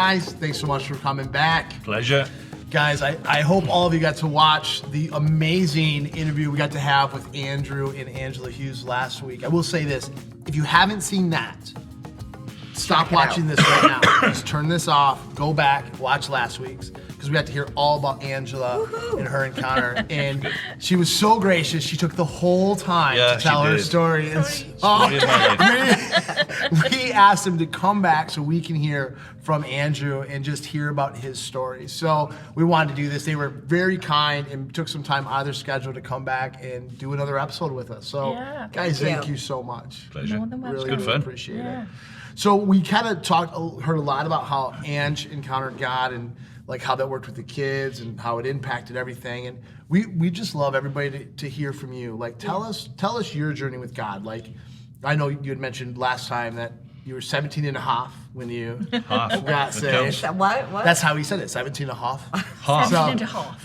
guys. Thanks so much for coming back. Pleasure. Guys, I hope all of you got to watch the amazing interview we got to have with Andrew and Angela Hughes last week. I will say this, if you haven't seen that, stop watching this right now. Just turn this off, go back, watch last week's, because we got to hear all about Angela and her encounter. And she was so gracious, she took the whole time to tell her story. And we asked him to come back so we can hear from Andrew and just hear about his story. So we wanted to do this. They were very kind and took some time out of their schedule to come back and do another episode with us. So guys, thank you so much. Pleasure. Really, Good fun. Appreciate it. So we kind of heard a lot about how Ange encountered God and like how that worked with the kids and how it impacted everything. And we just love everybody to hear from you. Like tell us your journey with God. Like I know you had mentioned last time that you were 17 and a half when you got saved. What? That's how he said it, 17 and a half. 17 and a half.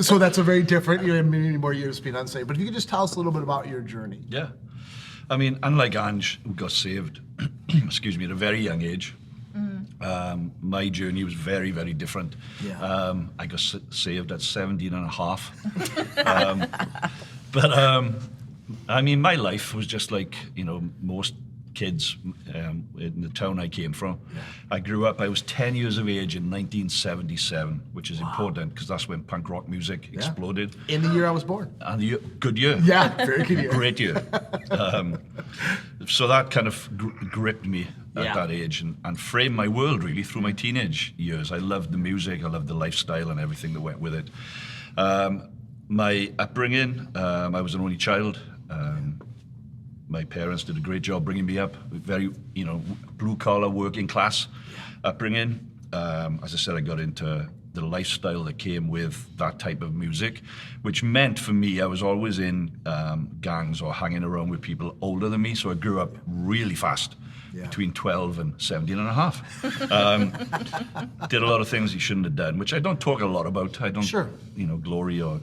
So that's a very different, you have many more years being unsaved. But if you could just tell us a little bit about your journey. Yeah. I mean, unlike Ange, who got saved, excuse me, at a very young age, my journey was very, very different. Yeah. I got saved at 17 and a half. I mean, my life was just like, most kids in the town I came from. Yeah. I grew up, I was 10 years of age in 1977, which is important because that's when punk rock music exploded. In the year I was born. And good year. Yeah, very good year. Great year. So that kind of gripped me at that age and framed my world really through my teenage years. I loved the music, I loved the lifestyle and everything that went with it. My upbringing, I was an only child. My parents did a great job bringing me up. Very, blue-collar, working-class upbringing. As I said, I got into the lifestyle that came with that type of music, which meant for me, I was always in gangs or hanging around with people older than me, so I grew up really fast, between 12 and 17 and a half. Did a lot of things you shouldn't have done, which I don't talk a lot about. I don't, glory or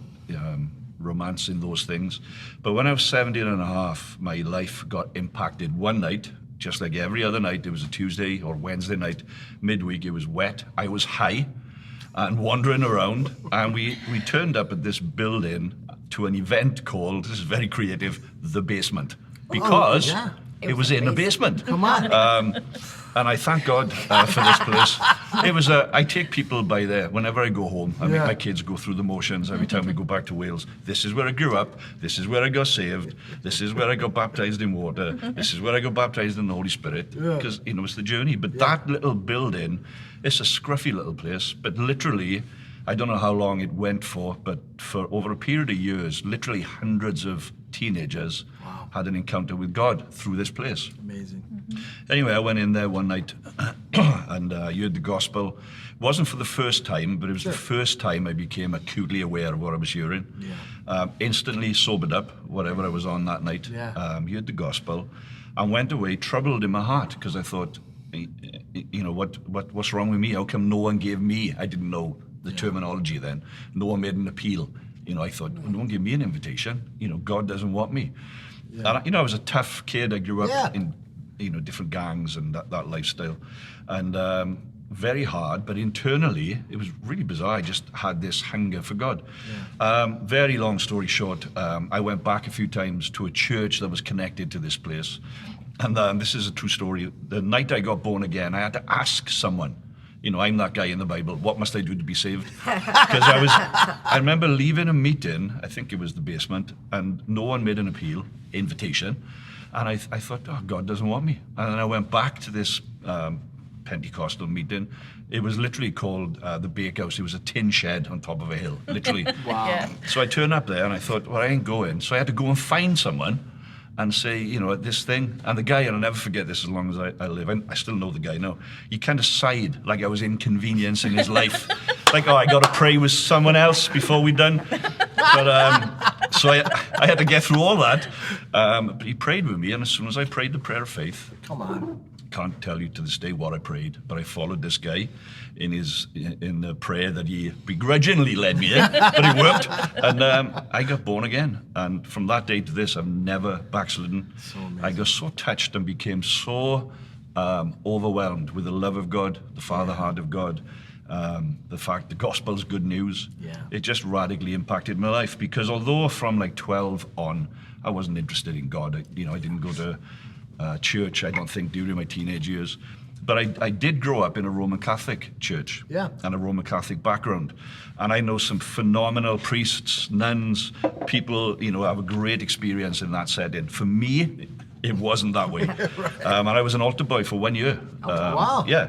romance in those things. But when I was 17 and a half, my life got impacted one night, just like every other night. It was a Tuesday or Wednesday night, midweek, it was wet. I was high and wandering around, and we turned up at this building to an event called, this is very creative, The Basement, because it was in a basement. Come on. And I thank God for this place. It was I take people by there whenever I go home. I make my kids go through the motions every time we go back to Wales. This is where I grew up. This is where I got saved. This is where I got baptized in water. This is where I got baptized in the Holy Spirit. Because, it's the journey. But that little building, it's a scruffy little place. But literally, I don't know how long it went for, but for over a period of years, literally hundreds of teenagers had an encounter with God through this place. Amazing. Anyway, I went in there one night and heard the gospel. It wasn't for the first time, but it was the first time I became acutely aware of what I was hearing. Instantly sobered up, whatever I was on that night. Heard the gospel and went away troubled in my heart because I thought, what's wrong with me? How come no one gave me? I didn't know the terminology then. No one made an appeal. I thought, no one gave me an invitation. God doesn't want me. And I was a tough kid. I grew up in different gangs and that lifestyle, and very hard. But internally, it was really bizarre. I just had this hunger for God. Very long story short, I went back a few times to a church that was connected to this place, and this is a true story. The night I got born again, I had to ask someone. I'm that guy in the Bible. What must I do to be saved? Because I remember leaving a meeting, I think it was the basement, and no one made an invitation. And I thought, God doesn't want me. And then I went back to this Pentecostal meeting. It was literally called the Bakehouse. It was a tin shed on top of a hill, literally. Wow. Yeah. So I turned up there and I thought, well, I ain't going. So I had to go and find someone and say, this thing. And the guy, and I'll never forget this as long as I live, I still know the guy now, he kind of sighed like I was inconveniencing his life. Like, I got to pray with someone else before we're done. But so I had to get through all that. But he prayed with me, and as soon as I prayed the prayer of faith, Come on. can't tell you to this day what I prayed, but I followed this guy in the prayer that he begrudgingly led me in, but it worked, and I got born again. And from that day to this, I've never backslidden. So amazing. I got so touched and became so overwhelmed with the love of God, the Father heart of God, the fact the gospel's good news. Yeah. It just radically impacted my life, because although from like 12 on, I wasn't interested in God. I didn't go to church, I don't think, during my teenage years. But I did grow up in a Roman Catholic church and a Roman Catholic background. And I know some phenomenal priests, nuns, people, have a great experience in that setting. For me, it wasn't that way. And I was an altar boy for 1 year. Wow. Yeah.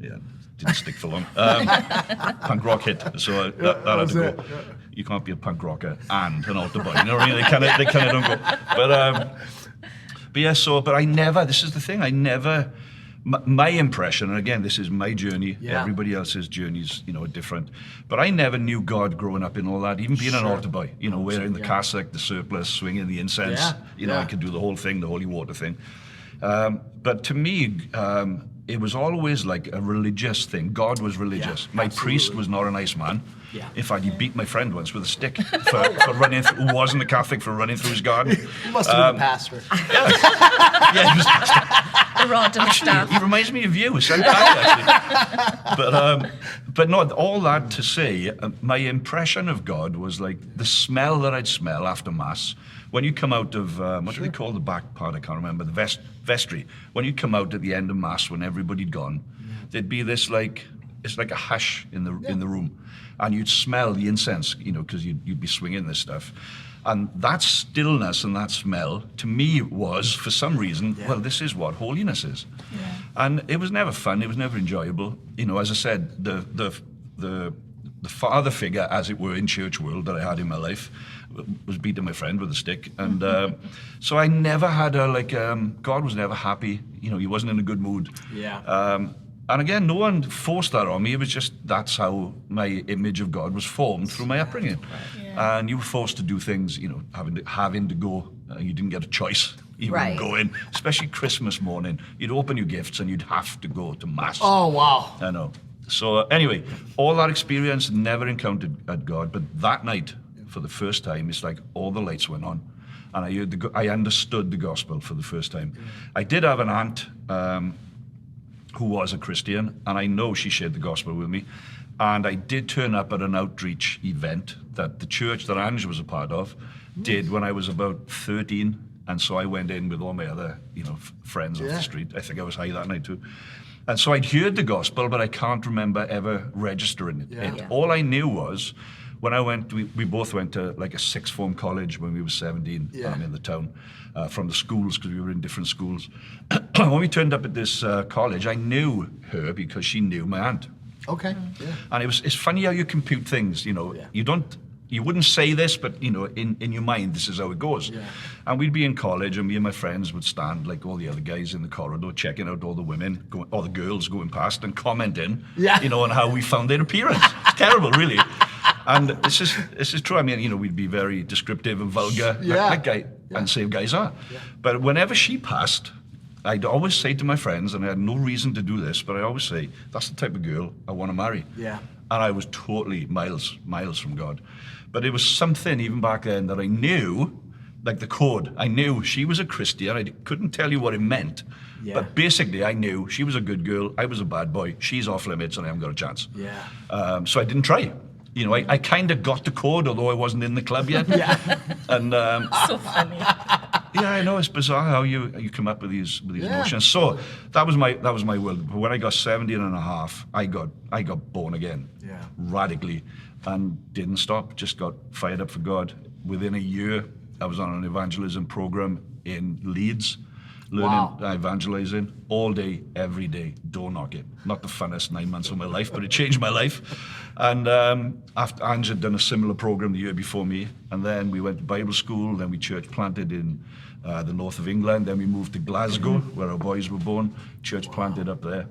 Didn't stick for long. Punk rock hit, so that had to go. Yeah. You can't be a punk rocker and an altar boy. You know what I mean? They kind of don't go. But I never. This is the thing. I never. My impression, and again, this is my journey. Yeah. Everybody else's journeys, are different. But I never knew God growing up in all that. Even being an altar boy, wearing the cassock, the surplice, swinging the incense. I could do the whole thing, the holy water thing. But to me, it was always like a religious thing. God was religious. Yeah, my priest was not a nice man. Yeah. In fact, he beat my friend once with a stick for running, who wasn't a Catholic, for running through his garden. You must have been a pastor. Yeah, he was. The rod and the staff. He reminds me of you, sometimes, actually. But no, all that to say, my impression of God was like the smell that I'd smell after Mass. When you come out of, what do they call the back part? I can't remember, the vestry. When you come out at the end of Mass, when everybody'd gone, there'd be this it's like a hush in the room. And you'd smell the incense, because you'd be swinging this stuff. And that stillness and that smell, to me, was, for some reason, well, this is what holiness is. Yeah. And it was never fun. It was never enjoyable. As I said, the father figure, as it were, in church world that I had in my life was beating my friend with a stick. And so I never had God was never happy. He wasn't in a good mood. Yeah. And again, no one forced that on me. It was just, that's how my image of God was formed through my upbringing. Right. Yeah. And you were forced to do things, having to go. You didn't get a choice. You were going, especially Christmas morning. You'd open your gifts and you'd have to go to Mass. Oh, wow. I know. So anyway, all that experience, never encountered God. But that night, for the first time, it's like all the lights went on. And I understood the gospel for the first time. Yeah. I did have an aunt who was a Christian, and I know she shared the gospel with me. And I did turn up at an outreach event that the church that Angela was a part of did when I was about 13. And so I went in with all my other, friends off the street. I think I was high that night too. And so I'd heard the gospel, but I can't remember ever registering it. Yeah. All I knew was, when I went, we both went to like a sixth form college when we were 17 in the town, from the schools, because we were in different schools. When we turned up at this college, I knew her because she knew my aunt. Okay. Yeah. And it's funny how you compute things. You wouldn't say this, but in your mind, this is how it goes. Yeah. And we'd be in college, and me and my friends would stand like all the other guys in the corridor, checking out all the women, or the girls going past, and commenting, on how we found their appearance. It's terrible, really. And this is true. I mean, we'd be very descriptive and vulgar, and say guys are. Yeah. But whenever she passed, I'd always say to my friends, and I had no reason to do this, but I always say, that's the type of girl I want to marry. Yeah. And I was totally miles from God. But it was something even back then that I knew, like the code. I knew she was a Christian. I couldn't tell you what it meant. Yeah. But basically, I knew she was a good girl. I was a bad boy. She's off limits, and I haven't got a chance. Yeah. So I didn't try. I kind of got the code, although I wasn't in the club yet. Yeah. And so funny. Yeah, I know, it's bizarre how you come up with these notions. So that was my world. But when I got 17 and a half, I got born again. Yeah. Radically, and didn't stop. Just got fired up for God. Within a year, I was on an evangelism program in Leeds, learning evangelizing all day, every day, door knocking. Not the funnest 9 months of my life, but it changed my life. And after Angela had done a similar program the year before me, and then we went to Bible school, then we church planted in the north of England, then we moved to Glasgow, where our boys were born, church planted up there.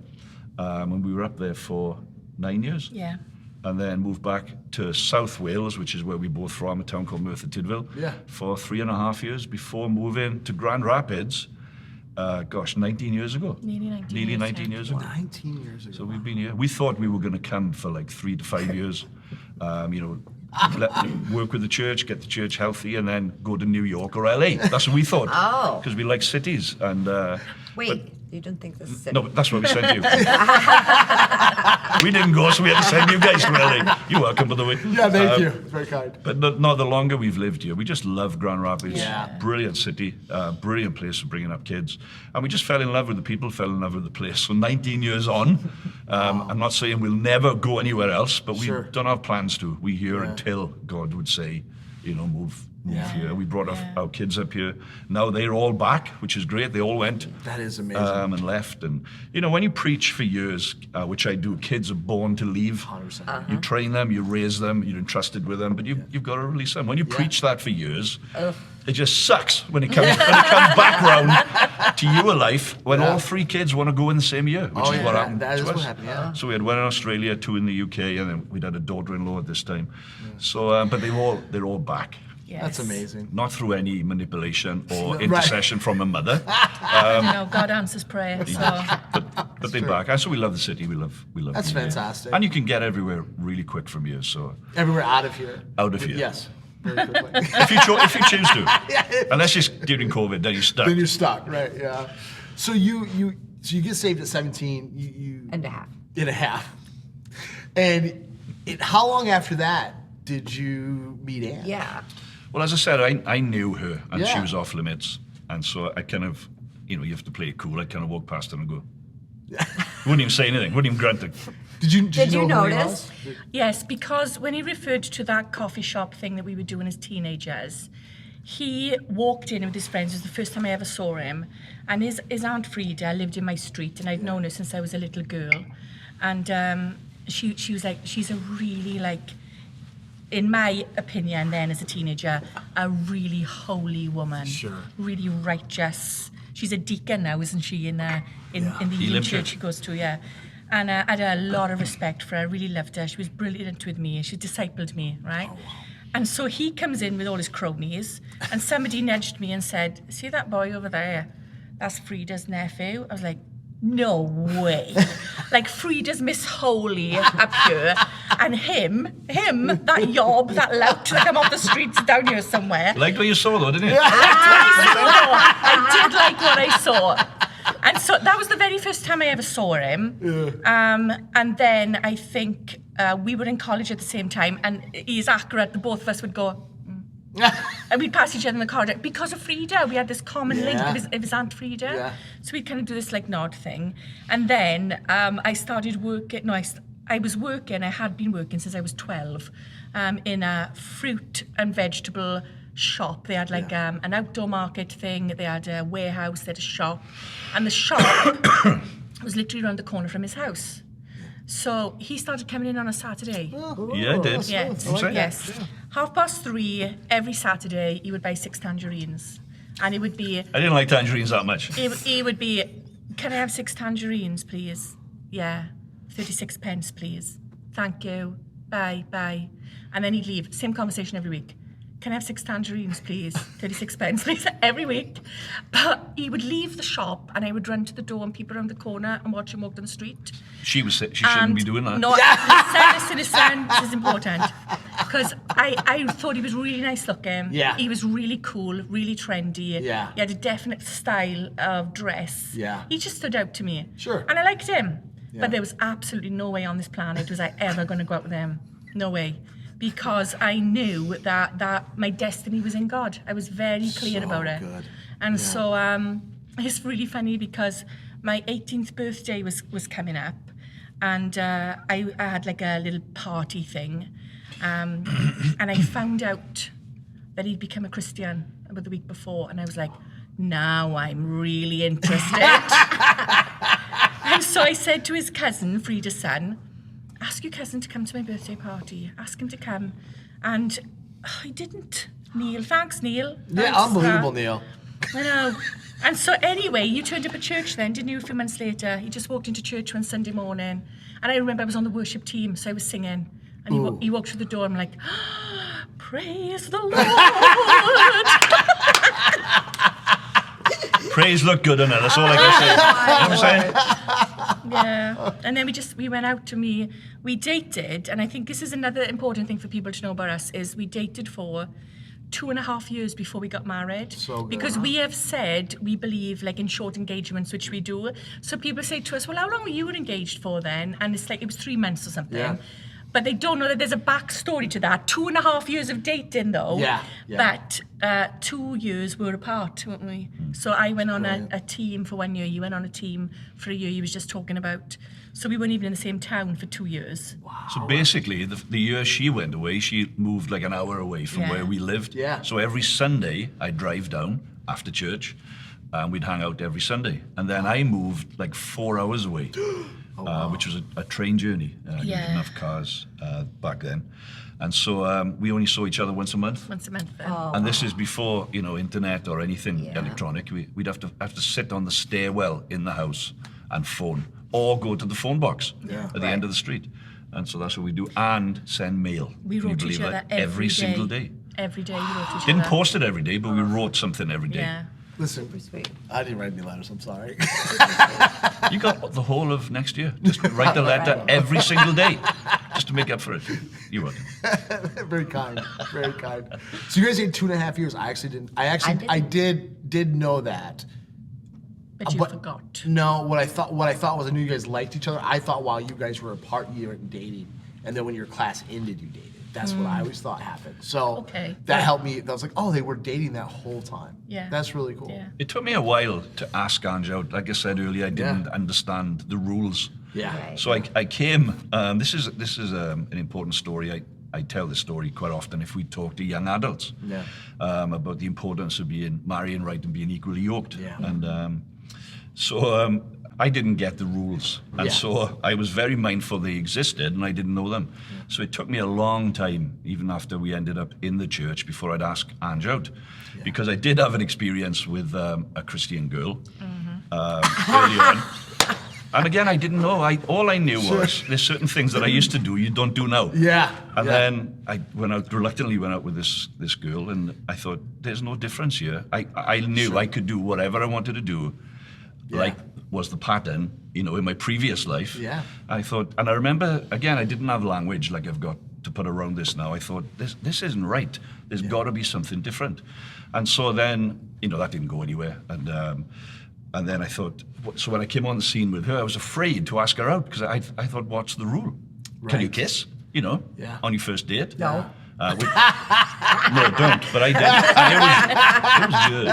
And we were up there for 9 years. Yeah. And then moved back to South Wales, which is where we both from, a town called Merthyr Tydfil, for 3.5 years before moving to Grand Rapids. 19 years ago. Nearly 19 years ago. 19 years ago. So we've been here. We thought we were going to come for like 3 to 5 years, work with the church, get the church healthy, and then go to New York or LA. That's what we thought. Oh. Because we like cities. And Wait, You didn't think this is it? No, but that's why we sent you. We didn't go, so we had to send you guys to LA. You're welcome, by the way. Yeah, thank you. It's very kind. But no, the longer we've lived here, we just love Grand Rapids. Yeah. Brilliant city, brilliant place for bringing up kids. And we just fell in love with the people, fell in love with the place. So 19 years on, I'm not saying we'll never go anywhere else, but we Sure. don't have plans to. We're here until God would say, move here. We brought our kids up here. Now they're all back, which is great. They all went. That is amazing. And left. And, when you preach for years, which I do, kids are born to leave. 100%. You train them, you raise them, you're entrusted with them, but you've got to release them. When you preach that for years, it just sucks when it comes back round to your life when all three kids want to go in the same year, which is what happened That is to what us. happened, yeah. So we had one in Australia, 2 in the UK, and then we'd had a daughter-in-law at this time. So, but they're all back. Yes. That's amazing. Not through any manipulation or intercession from a mother, God answers prayer. So but they're back. And so we love the city. We love. That's being here. fantastic. And you can get everywhere really quick from here. So Everywhere out of here. Out of here. Yes. Very quickly. if you choose to, unless it's during COVID, then you're stuck. Then you're stuck, right? Yeah. So you get saved at 17. You And a half. and a half. And how long after that did you meet Anne? Yeah. Well, as I said, I knew her, and she Yeah. was off limits, and so I kind of, you have to play it cool. I kind of walk past her and go. Wouldn't even say anything. Wouldn't even grunt it. Did you know who he notice? was? yes, because when he referred to that coffee shop thing that we were doing as teenagers, he walked in with his friends. It was the first time I ever saw him, and his Aunt Frida lived in my street, and I've known her since I was a little girl, and she was like, she's a really in my opinion then as a teenager, a really holy woman. Sure. Really righteous. She's a deacon now, isn't she, in the Elim church she goes to, yeah. And I had a lot of respect for her. I really loved her. She was brilliant with me. She discipled me, right? Oh, wow. And so he comes in with all his cronies, and somebody nudged me and said, see that boy over there? That's Frida's nephew. I was like, no way. Frida's Miss Holy up here, and him, that yob, that lout that come off the streets down here somewhere. Liked what you saw, though, didn't you? I did like what I saw. And so that was the very first time I ever saw him. And then I think we were in college at the same time, and he's accurate. The both of us would go, and we'd pass each other in the corridor because of Frida. We had this common link of his Aunt Frida. Yeah. So we'd kind of do this nod thing. And then I started working. No, I was working. I had been working since I was 12 in a fruit and vegetable shop. They had an outdoor market thing. They had a warehouse. They had a shop, and the shop was literally around the corner from his house. So he started coming in on a Saturday. Yeah, I did. Yes. Yes. 3:30 every Saturday, he would buy 6 tangerines, and it would be. I didn't like tangerines that much. He would be. Can I have 6 tangerines, please? Yeah. 36 pence, please. Thank you. Bye. And then he'd leave. Same conversation every week. Can I have 6 tangerines, please? 36 pence, please, every week. But he would leave the shop, and I would run to the door and peep around the corner and watch him walk down the street. She shouldn't be doing that. No, listen, this is important. Because I thought he was really nice looking. Yeah. He was really cool, really trendy. Yeah. He had a definite style of dress. Yeah. He just stood out to me. Sure. And I liked him. Yeah. But there was absolutely no way on this planet was I ever going to go out with him. No way. Because I knew that my destiny was in God. I was very clear about it. Good. And so it's really funny because my 18th birthday was coming up, and I had a little party thing, and I found out that he'd become a Christian about the week before, and I was like, now I'm really interested. And so I said to his cousin, Frida's son, ask your cousin to come to my birthday party. Ask him to come. And he didn't. Neil, thanks, Neil. Yeah, Thanks, unbelievable, Neil. I know. And so anyway, you turned up at church then, didn't you, a few months later? He just walked into church one Sunday morning. And I remember I was on the worship team, so I was singing. And he walked through the door, I'm like, praise the Lord. Praise look good on it, that's all I can say. You know what I'm saying? Yeah. And then we went out we dated, and I think this is another important thing for people to know about us, is we dated for 2.5 years before we got married. So good. Because we have said we believe like in short engagements, which we do. So people say to us, well, how long were you engaged for then? And it's like, it was 3 months or something. Yeah. But they don't know that there's a backstory to that. 2.5 years of dating, though. Yeah. But 2 years were apart, weren't we? So I went on a team for 1 year. You went on a team for a year. You was just talking about. So we weren't even in the same town for 2 years. Wow. So basically, the year she went away, she moved like an hour away from Yeah. where we lived. Yeah. So every Sunday, I'd drive down after church, and we'd hang out every Sunday. And then I moved like 4 hours away, which was a train journey. You didn't have cars back then. And so we only saw each other once a month. Once a month then. And this is before, internet or anything electronic. We'd have to sit on the stairwell in the house and phone, or go to the phone box at the end of the street. And so that's what we do, and send mail. We Can you wrote to each believe other that? every single day. Every day we wrote to each Didn't other. post it every day, but we wrote something every day. Yeah. Listen, Sweet. I didn't write any letters. I'm sorry. You got the whole of next year. Just write the letter every single day, just to make up for it. You wrote it. Very kind. Very kind. So you guys did 2.5 years. I actually didn't. I did know that. But you But- forgot. No, what I thought was I knew you guys liked each other. I thought while you guys were apart, you weren't dating, and then when your class ended, you dated. That's what I always thought happened. So Okay. that helped me. I was like, oh, they were dating that whole time. Yeah. That's really cool. Yeah. It took me a while to ask Angela out. Like I said earlier, I didn't Yeah. understand the rules. Yeah. Right. So I came. This is an important story. I tell this story quite often if we talk to young adults Yeah. about the importance of being marrying right and being equally yoked. Yeah. And so I didn't get the rules, and Yeah. so I was very mindful they existed, and I didn't know them. So it took me a long time, even after we ended up in the church, before I'd ask Ange out, because I did have an experience with a Christian girl earlier on. And again, I didn't know. All I knew was there's certain things that I used to do you don't do now. Yeah. And yeah. then I reluctantly went out with this girl, and I thought, there's no difference here. I knew I could do whatever I wanted to do, like was the pattern, in my previous life. Yeah. I thought, and I remember, again, I didn't have language like I've got to put around this now. I thought, this isn't right. There's got to be something different. And so then, that didn't go anywhere. And then I thought, so when I came on the scene with her, I was afraid to ask her out because I thought, what's the rule? Can you Right. kiss? Yeah. On your first date? No. No, don't. But I did. And it was good.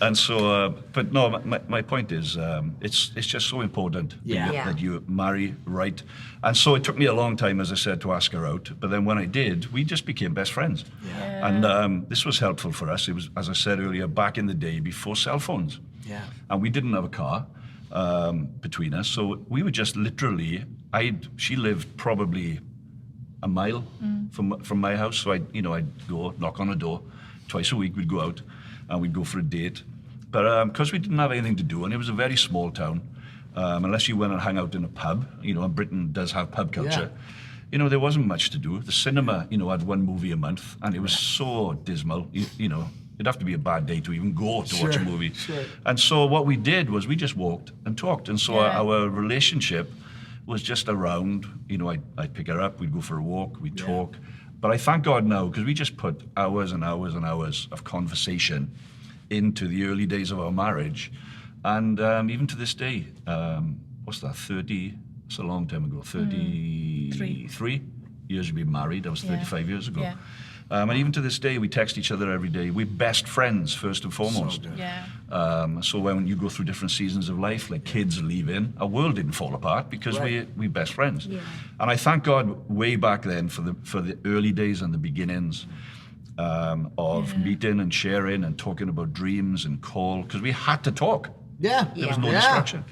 And so, but no, my point is, it's just so important Yeah. Yeah. that you marry right. And so it took me a long time, as I said, to ask her out. But then when I did, we just became best friends. Yeah. And this was helpful for us. It was, as I said earlier, back in the day before cell phones. Yeah. And we didn't have a car between us. So we were just literally, she lived probably a mile from my house. So I'd go knock on a door twice a week. We'd go out and we'd go for a date. But because we didn't have anything to do, and it was a very small town, unless you went and hung out in a pub, and Britain does have pub culture, there wasn't much to do. The cinema, had one movie a month, and it was so dismal, It'd have to be a bad day to even go to watch a movie. Sure. And so what we did was we just walked and talked. And so Yeah. our relationship was just around, I'd pick her up, we'd go for a walk, we'd talk. But I thank God now, because we just put hours and hours and hours of conversation into the early days of our marriage. And even to this day, what's that, 30, it's a long time ago, 33 years we've been married. That was 35 years ago. Yeah. And even to this day, we text each other every day. We're best friends, first and foremost. good. Yeah. So when you go through different seasons of life, like kids leaving, our world didn't fall apart because we're best friends. Yeah. And I thank God way back then for the early days and the beginnings of meeting and sharing and talking about dreams and call, because we had to talk. Yeah. There was no Yeah. distraction.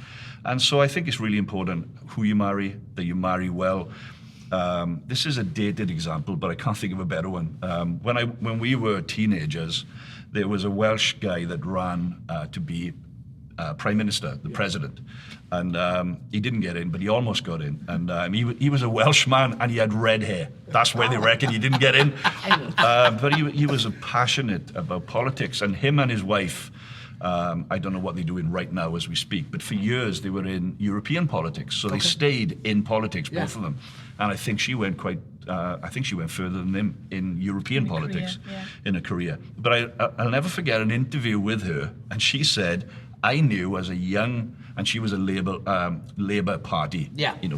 And so I think it's really important who you marry, that you marry well. This is a dated example, but I can't think of a better one. When we were teenagers, there was a Welsh guy that ran to be Prime Minister, the President. And he didn't get in, but he almost got in. And he was a Welsh man, and he had red hair. That's where they reckon he didn't get in. But he was passionate about politics, and him and his wife I don't know what they're doing right now as we speak, but for years they were in European politics, so they stayed in politics, both of them. And I think she went further than them in European politics in her career. But I'll never forget an interview with her, and she said, I knew as a young, and she was a Labour Party,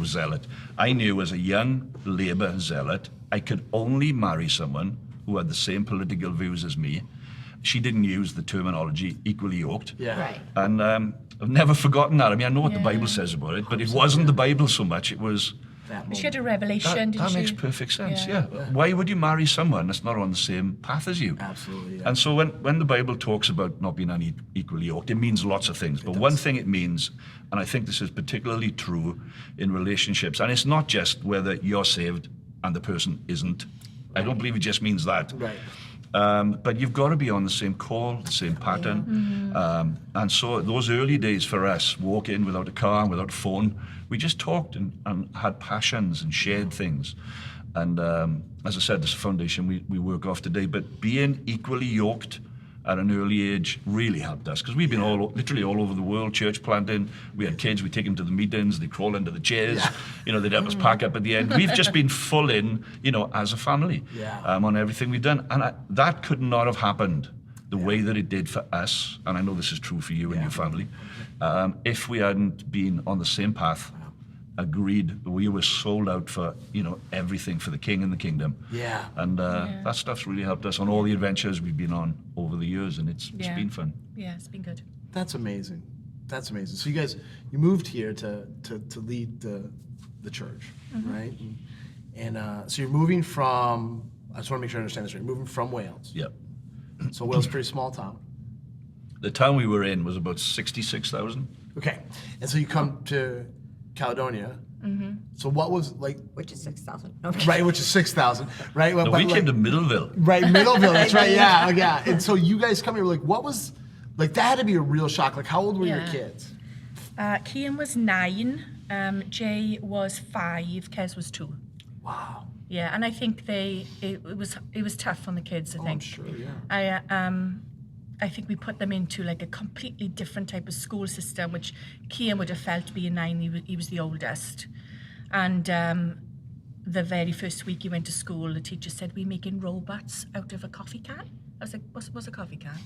zealot. I knew as a young Labour zealot, I could only marry someone who had the same political views as me. She didn't use the terminology equally yoked. Yeah. Right. And I've never forgotten that. I mean, I know what the Bible says about it, but it wasn't the Bible so much. It was... She had a revelation, that makes perfect sense, yeah. Why would you marry someone that's not on the same path as you? Absolutely, yeah. And so when the Bible talks about not being unequally yoked, it means lots of things. But one thing it means, and I think this is particularly true in relationships, and it's not just whether you're saved and the person isn't. I don't believe it just means that. Right. But you've got to be on the same call, the same pattern. And so those early days for us, walk in without a car and without a phone, we just talked and had passions and shared things. And as I said, this is a foundation we work off today. But being equally yoked at an early age really helped us, because we've been literally all over the world, church planting. We had kids, we take them to the meetings, they crawl into the chairs, they'd help us pack up at the end. We've just been full in, as a family on everything we've done. And that could not have happened the way that it did for us, and I know this is true for you and your family, if we hadn't been on the same path, agreed, we were sold out for, everything for the King and the kingdom. And that stuff's really helped us on all the adventures we've been on over the years, and it's been fun. Yeah, it's been good. That's amazing. That's amazing. So you guys, you moved here to lead the church, right? And so you're moving from, I just want to make sure I understand this right, you're moving from Wales. Yep. So Wales is a pretty small town. The town we were in was about 66,000. Okay. And so you come to Caledonia. So what was like... Which is 6,000. Right, which is 6,000. Right? No, we came to Middleville. Right, Middleville. That's right. Yeah. And so you guys come here, like, what was... Like, that had to be a real shock. Like, how old were your kids? Kian was 9, Jay was 5, Kez was 2. Wow. Yeah, and I think it was tough on the kids, I think. I'm sure, yeah. I think we put them into like a completely different type of school system, which Kian would have felt being 9, he was the oldest. And the very first week he went to school, the teacher said, we're making robots out of a coffee can. I was like, what's a coffee can?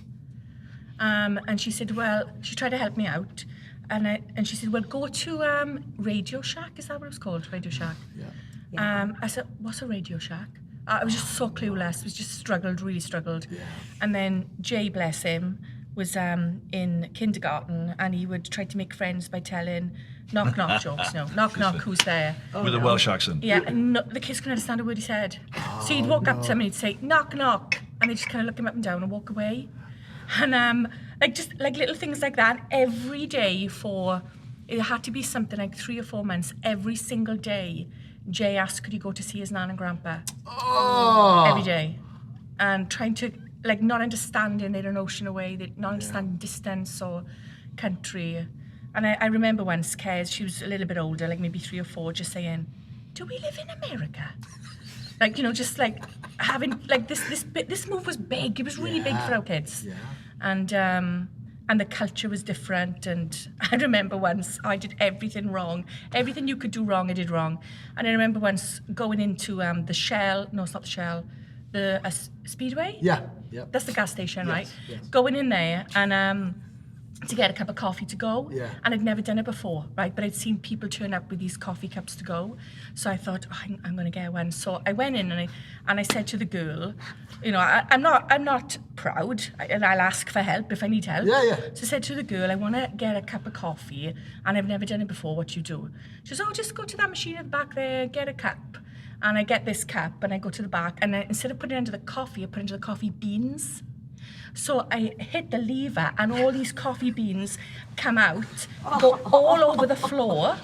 And she said, well, she tried to help me out. And she said, well, go to Radio Shack. Is that what it was called? Radio Shack? Yeah. I said, what's a Radio Shack? I was just so clueless. We just really struggled. Yeah. And then Jay, bless him, was in kindergarten, and he would try to make friends by telling knock knock jokes. No, knock knock, who's there? With a Welsh accent. Yeah, and the kids couldn't understand a word he said. So he'd walk up to them and he'd say knock knock, and they'd just kind of look him up and down and walk away. And just little things like that every day it had to be something like 3 or 4 months. Every single day, Jay asked, could he go to see his nan and grandpa? Every day. And trying to, not understanding they're an ocean away, they're not understanding distance or country. And I remember once, Kez, she was a little bit older, maybe 3 or 4, just saying, do we live in America? Having, this move was big. It was really big for our kids. Yeah. And the culture was different, and I remember once I did everything wrong. Everything you could do wrong, I did wrong. And I remember once going into the Shell, no, it's not the Shell, the Speedway? Yeah. Yep. That's the gas station, right? Yes. Going in there and to get a cup of coffee to go. Yeah. And I'd never done it before, right? But I'd seen people turn up with these coffee cups to go. So I thought, I'm going to get one. So I went in and I said to the girl, I'm not proud, and I'll ask for help if I need help. Yeah. So I said to the girl, I want to get a cup of coffee, and I've never done it before. What you do? She says, just go to that machine at the back there, get a cup. And I get this cup, and I go to the back, and instead of putting it into the coffee, I put it into the coffee beans. So I hit the lever, and all these coffee beans come out, go all over the floor.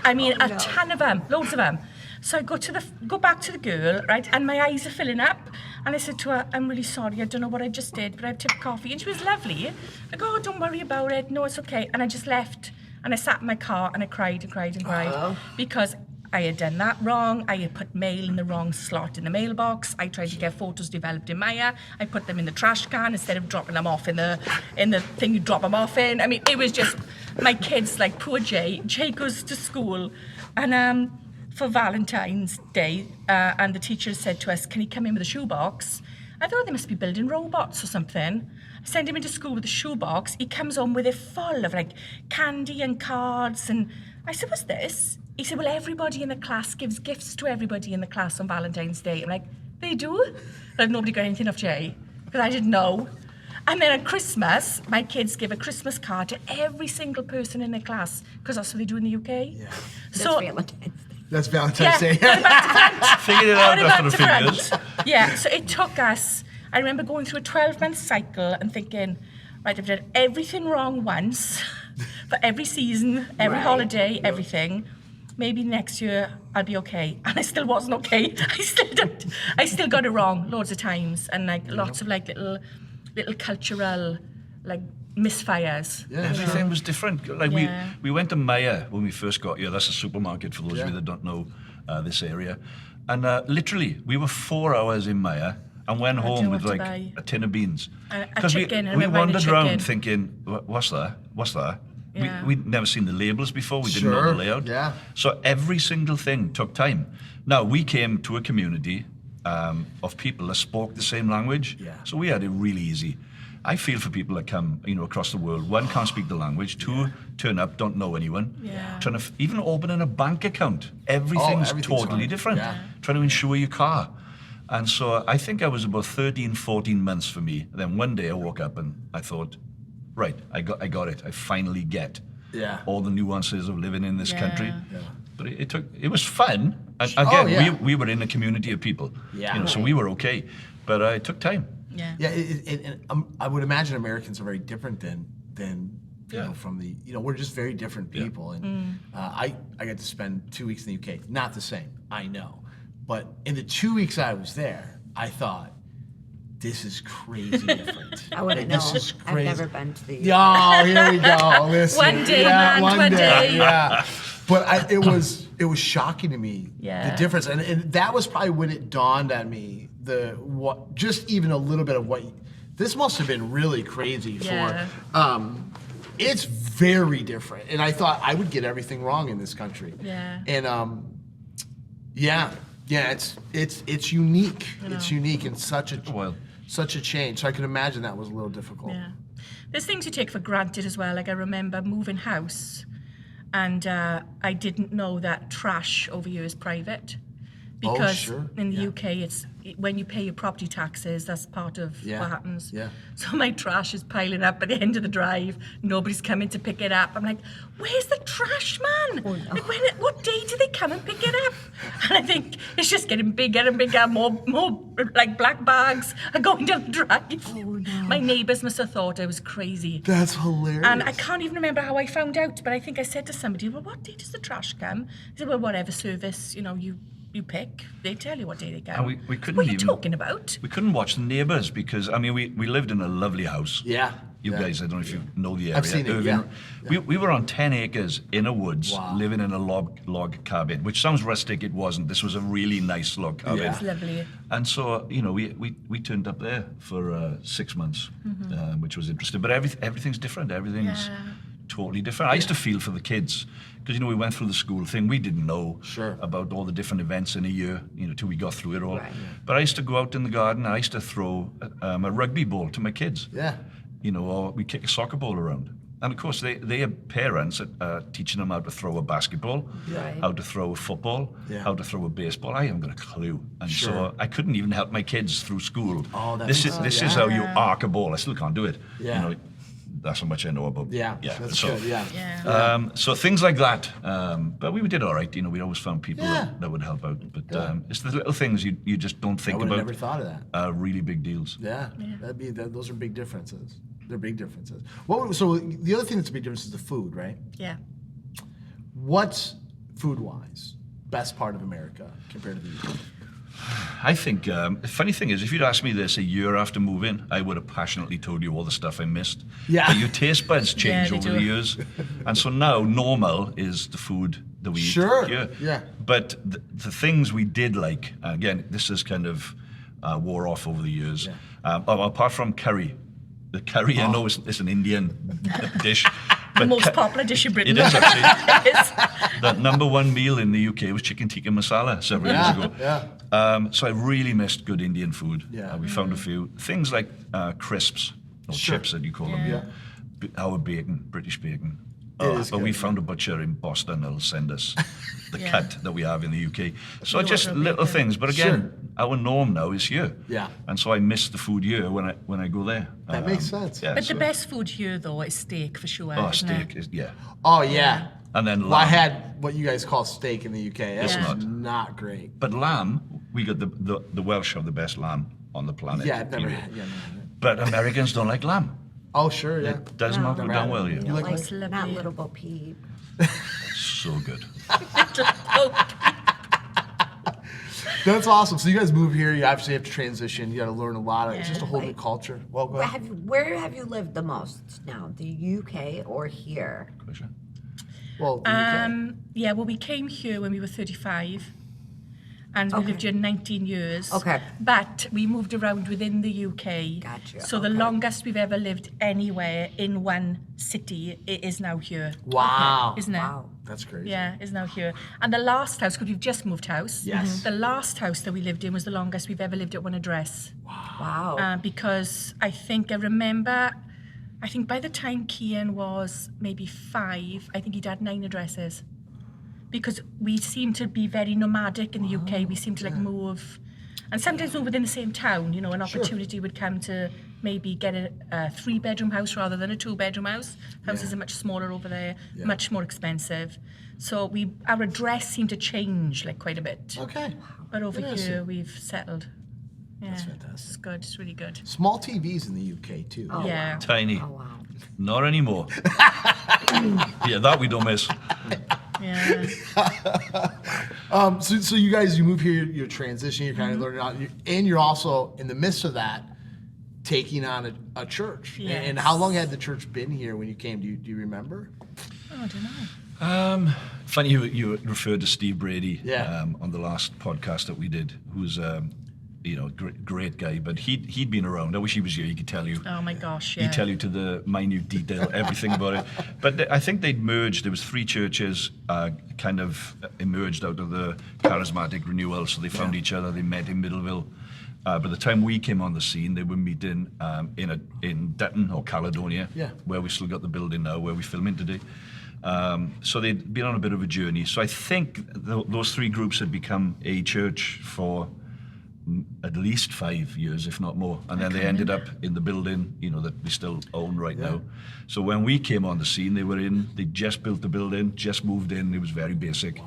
I mean, a ton of them, loads of them. So I go back to the girl, right, and my eyes are filling up. And I said to her, I'm really sorry, I don't know what I just did, but I've tipped coffee. And she was lovely. I go, don't worry about it, no, it's okay. And I just left, and I sat in my car, and I cried and cried and cried. Because I had done that wrong. I had put mail in the wrong slot in the mailbox. I tried to get photos developed in Maya. I put them in the trash can instead of dropping them off in the thing you drop them off in. I mean, it was just my kids, like poor Jay. Jay goes to school, and for Valentine's Day, and the teacher said to us, "Can he come in with a shoebox?" I thought they must be building robots or something. I send him into school with a shoebox. He comes home with it full of like candy and cards. And I said, "What's this?" He said, "Well, everybody in the class gives gifts to everybody in the class on Valentine's Day." I'm like, "They do?" But nobody got anything off Jay because I didn't know. And then at Christmas, my kids give a Christmas card to every single person in their class because that's what they do in the UK. Yeah. So, That's Valentine's Day. Figured it out after a few years. Yeah, so it took us, I remember going through a 12-month cycle and thinking, right, I've done everything wrong once, for every season, every holiday, everything. Maybe next year I'll be okay. And I still wasn't okay. I still got it wrong loads of times. And like lots of like little cultural like misfires. Yeah. Everything was different. Like we went to Maya when we first got here. That's a supermarket for those of you that don't know this area. And literally, we were 4 hours in Maya and went home with like a tin of beans. Because we wandered around thinking, what's that? What's that? Yeah. We'd never seen the labels before. We didn't know the layout. Yeah. So every single thing took time. Now, we came to a community of people that spoke the same language. Yeah. So we had it really easy. I feel for people that come, across the world. One, can't speak the language. Two, turn up, don't know anyone. Yeah. Trying to even opening a bank account. Everything's totally different. Yeah. Trying to insure your car. And so I think I was about 13, 14 months for me. And then one day I woke up and I thought, right, I got it. I finally get all the nuances of living in this country. Yeah. But it was fun. And again, we were in a community of people. Yeah. So we were okay. But it took time. Yeah. Yeah, I would imagine Americans are very different than you know, from the, we're just very different people. And I got to spend 2 weeks in the UK. Not the same, I know. But in the 2 weeks I was there, I thought, this is crazy different. I wouldn't know. This is crazy. I've never been to the UK. Oh, here we go. Listen. One day, man, one day. Yeah. But it was shocking to me, the difference. And that was probably when it dawned on me, just even a little bit of this must have been really crazy for, it's very different. And I thought I would get everything wrong in this country. Yeah. And it's unique. It's unique and such a change. So I can imagine that was a little difficult. Yeah. There's things you take for granted as well. Like I remember moving house and I didn't know that trash over here is private. Because in the UK, it's when you pay your property taxes, that's part of what happens. Yeah. So my trash is piling up at the end of the drive. Nobody's coming to pick it up. I'm like, where's the trash, man? Oh, no. Like, what day do they come and pick it up? And I think it's just getting bigger and bigger. More like black bags are going down the drive. Oh, no. My neighbours must have thought I was crazy. That's hilarious. And I can't even remember how I found out, but I think I said to somebody, well, what day does the trash come? They said, well, whatever service, you pick, they tell you what day they come. And we couldn't what are you talking about? We couldn't watch the neighbours because, we lived in a lovely house. Yeah. You guys, I don't know if you know the area. I've seen it, We were on 10 acres in a woods, living in a log cabin, which sounds rustic, it wasn't. This was a really nice log cabin. Yeah. It's lovely. And so, we turned up there for 6 months, which was interesting. But everything's different. Everything's totally different. I used to feel for the kids because we went through the school thing. We didn't know about all the different events in a year, till we got through it all. Right. But I used to go out in the garden. I used to throw a rugby ball to my kids. Yeah. Or we kick a soccer ball around. And of course, they have parents teaching them how to throw a basketball, how to throw a football, how to throw a baseball. I haven't got a clue. And so I couldn't even help my kids through school. Oh, this is how you arc a ball. I still can't do it. Yeah. That's how much I know about. Yeah, that's good. So things like that. But we did all right. We always found people that would help out. But it's the little things you just don't think about. I never thought of that. Really big deals. Yeah. Those are big differences. They're big differences. So the other thing that's a big difference is the food, right? Yeah. What's food-wise best part of America compared to the UK? I think the funny thing is, if you'd asked me this a year after moving, I would have passionately told you all the stuff I missed. Yeah. But your taste buds change over the years. And so now normal is the food that we Sure, eat here. yeah. But the things we did like, again, this is kind of wore off over the years. Apart from curry. The curry, I know, is an Indian dish. The most popular dish in Britain. It is actually. It is. The number one meal in the UK was chicken tikka masala several years ago. Yeah. So I really missed good Indian food. Yeah. We found a few things like crisps or chips that you call them. Yeah. Our bacon, British bacon. is But good. we found a butcher in Boston that'll send us the Yeah. cut that we have in the UK. So You just order little bacon. things. But again, our norm now is here. Yeah. And so I miss the food here when I go there. That makes sense. Yeah, But so- the best food here, though, is steak for sure. Oh, isn't steak it? is, yeah. Oh, yeah. And then Well, I lamb. had what you guys call steak in the UK. It's Yeah. not great. But lamb, we got the Welsh have the best lamb on the planet. Yeah, I've never period. had. Yeah, no. But Americans don't like lamb. Oh, sure, yeah. It does not go down well here. You like It's Not lovely. Little Bo Peep. So good. That's awesome. So you guys move here. You obviously have to transition. You got to learn a lot of. It's just a whole new culture. Well, go ahead. Where have you lived the most now? The UK or here? Well, the UK. Yeah, well, we came here when we were 35. And we lived here 19 years. Okay. But we moved around within the UK. Gotcha, So the okay. longest we've ever lived anywhere in one city is now here. Wow. Isn't it? Wow. That's crazy. Yeah, is now here. And the last house, because we've just moved house. Yes. The last house that we lived in was the longest we've ever lived at one address. Wow. Because I remember by the time Kian was maybe 5, I think he'd had 9 addresses. Because we seem to be very nomadic in the UK. We seem to move. And sometimes we're within the same town, an opportunity would come to maybe get a 3-bedroom house rather than a 2-bedroom house. Houses are much smaller over there, much more expensive. So our address seemed to change quite a bit. Okay. But over Interesting. here, we've settled. Yeah, That's fantastic. It's good. It's really good. Small TVs in the UK too. Oh, Yeah. Tiny. Oh, wow. Not anymore. Yeah, that we don't miss. Yeah. So you guys, you move here, you're transitioning, you're kind of learning out, and you're also in the midst of that taking on a church. Yes. And how long had the church been here when you came? Do you remember? Oh, I don't know. Funny you referred to Steve Brady Yeah. on the last podcast that we did, who's great guy, but he'd been around. I wish he was here. He could tell you. Oh my gosh, yeah. He'd tell you to the minute detail everything about it. But I think they'd merged. There was 3 churches kind of emerged out of the charismatic renewal, so they found each other. They met in Middleville. By the time we came on the scene, they were meeting in Dutton or Caledonia, where we still got the building now, where we film in today. So they'd been on a bit of a journey. So I think those 3 groups had become a church for at least 5 years, if not more. And then they ended up in the building, that we still own right now. So when we came on the scene, they just built the building, just moved in. It was very basic.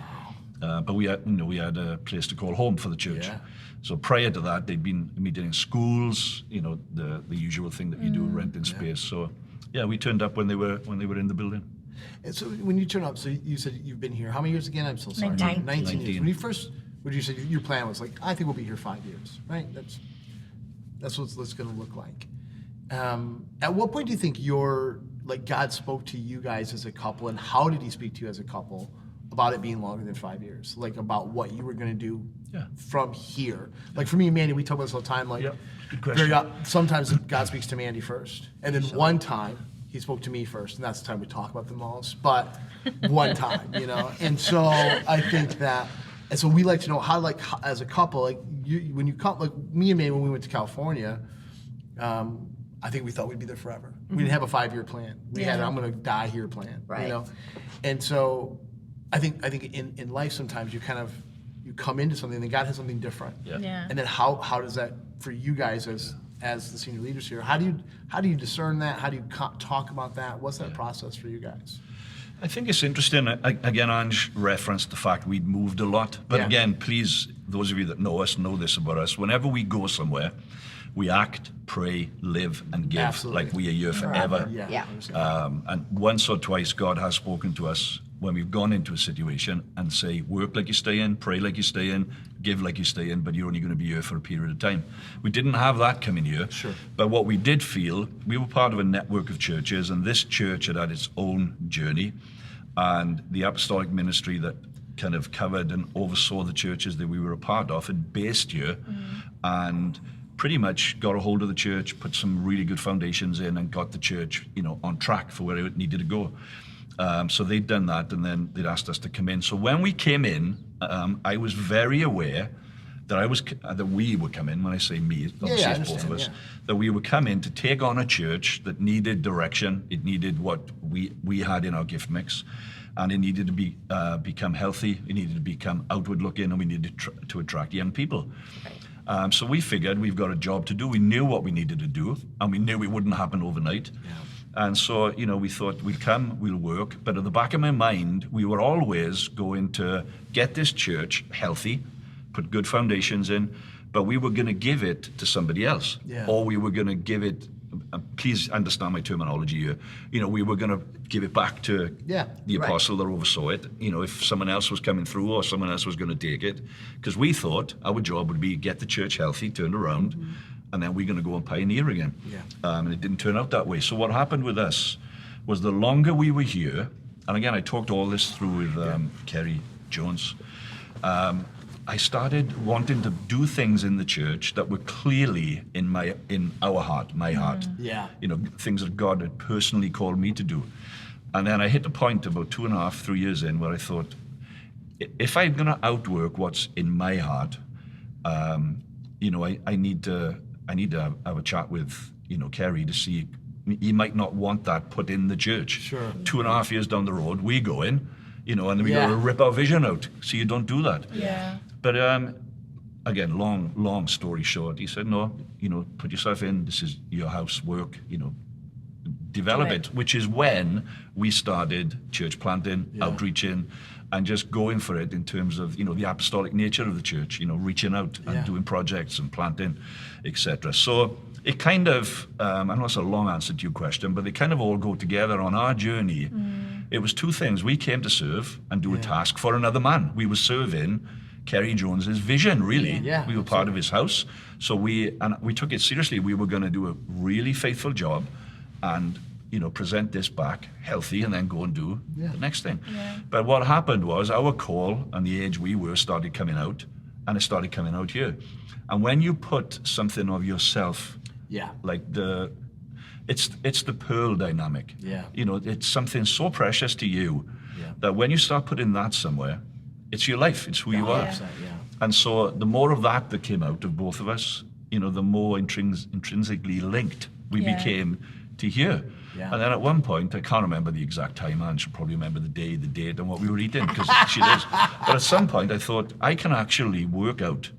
But we had a place to call home for the church. Yeah. So prior to that, they'd been meeting in schools, the usual thing that you do, renting space. So yeah, we turned up when they were in the building. And so when you turn up, so you said you've been here how many years again? I'm so sorry. 19. 19 years. When you first, what did you say? Your plan was I think we'll be here 5 years, right? That's what it's going to look like. At what point do you think God spoke to you guys as a couple, and how did He speak to you as a couple about it being longer than 5 years? About what you were going to do from here. For me and Mandy, we talk about this all the time. Good question. Sometimes God speaks to Mandy first, and then one time He spoke to me first, and that's the time we talk about the most. But one time, And so I think that, and so we like to know how, as a couple, when you come, me and Mandy, when we went to California, I think we thought we'd be there forever. We didn't have a 5-year plan. We had I'm going to die here plan. Right. And so I think in life sometimes you come into something and God has something different. Yeah. And then how does that for you guys as the senior leaders here? How do you discern that? How do you talk about that? What's that process for you guys? I think it's interesting. Again, Ange referenced the fact we'd moved a lot. But again, please, those of you that know us, know this about us. Whenever we go somewhere, we act, pray, live, and give. Absolutely. Like we are here forever. Yeah. And once or twice, God has spoken to us when we've gone into a situation and say, work like you stay in, pray like you stay in, give like you stay in, but you're only going to be here for a period of time. We didn't have that coming here. Sure. But what we did feel, we were part of a network of churches, and this church had its own journey. and the apostolic ministry that kind of covered and oversaw the churches that we were a part of had based here, and pretty much got a hold of the church, put some really good foundations in, and got the church, on track for where it needed to go. So they'd done that, and then they'd asked us to come in. So when we came in, I was very aware that we would come in. When I say me, obviously it's both of us. That we would come in to take on a church that needed direction. It needed what we had in our gift mix, and it needed to become healthy. It needed to become outward looking, and we needed to attract young people. Right. So we figured we've got a job to do. We knew what we needed to do, and we knew it wouldn't happen overnight. Yeah. And so, we thought we'll come, we'll work. But at the back of my mind, we were always going to get this church healthy, put good foundations in, but we were going to give it to somebody else. Yeah. Or we were going to give it, please understand my terminology here, we were going to give it back to the apostle that oversaw it, if someone else was coming through or someone else was going to take it. Because we thought our job would be get the church healthy, turned around, and then we're going to go and pioneer again. Yeah. And it didn't turn out that way. So what happened with us was the longer we were here, and again, I talked all this through with Kerry Jones, I started wanting to do things in the church that were clearly in our heart, my heart. Yeah. Things that God had personally called me to do. And then I hit a point about 2.5, 3 years in where I thought, if I'm going to outwork what's in my heart, I need to have a chat with, Kerry to see. He might not want that put in the church. Sure. 2.5 years down the road, we go in, and then we got to rip our vision out. So you don't do that. Yeah. But again, long story short, he said, no, put yourself in. This is your house work, develop it, which is when we started church planting, outreaching, and just going for it in terms of, the apostolic nature of the church, reaching out and doing projects and planting, etc. So it kind of, I know it's a long answer to your question, but they kind of all go together on our journey. It was two things. We came to serve and do a task for another man. We were serving Kerry Jones's vision, really. Yeah, we were part of his house. So we took it seriously. We were going to do a really faithful job and, present this back healthy and then go and do the next thing. Yeah. But what happened was our call and the age we were started coming out, and it started coming out here. And when you put something of yourself, like it's the pearl dynamic. Yeah. It's something so precious to you that when you start putting that somewhere, it's your life, it's who you are. And so the more of that came out of both of us, the more intrinsically linked we became to here. Yeah. And then at one point, I can't remember the exact time, Anne should probably remember the day, the date, and what we were eating, because she does. But at some point, I thought, I can actually work out,